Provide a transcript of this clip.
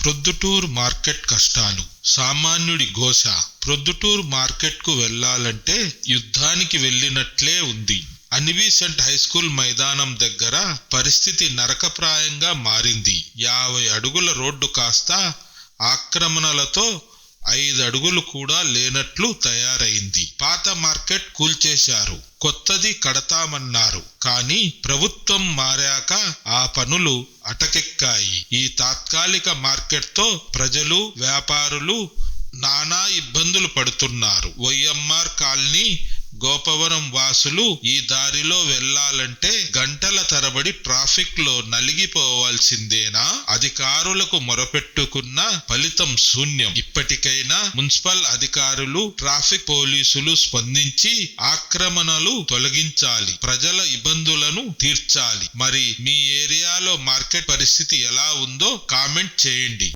Proddatur market కష్టాలు. సామాన్యుడి ఘోష. ప్రొద్దుటూరు మార్కెట్కు వెళ్లాలంటే యుద్ధానికి వెళ్ళినట్లే ఉంది. అన్వీసెంట్ హైస్కూల్ మైదానం దగ్గర పరిస్థితి నరకప్రాయంగా మారింది. 50 అడుగుల రోడ్డు కాస్త ఆక్రమణలతో 5 అడుగులు కూడా లేనట్లు తయారైంది. పాత మార్కెట్ కూల్చేశారు, కొత్తది కడతామన్నారు. కానీ ప్రభుత్వం మారాక ఆ పనులు అటకెక్కాయి. ఈ తాత్కాలిక మార్కెట్తో ప్రజలు, వ్యాపారులు నానా ఇబ్బందులు పడుతున్నారు. వైఎంఆర్ కాలనీ, గోపవరం వాసులు ఈ దారిలో వెళ్లాలంటే గంటల తరబడి ట్రాఫిక్ లో నలిగిపోవాల్సిందేనా? అధికారులకు మొరపెట్టుకున్న ఫలితం శూన్యం. ఇప్పటికైనా మున్సిపల్ అధికారులు, ట్రాఫిక్ పోలీసులు స్పందించి ఆక్రమణలు తొలగించాలి, ప్రజల ఇబ్బందులను తీర్చాలి. మరి మీ ఏరియాలో మార్కెట్ పరిస్థితి ఎలా ఉందో కామెంట్ చేయండి.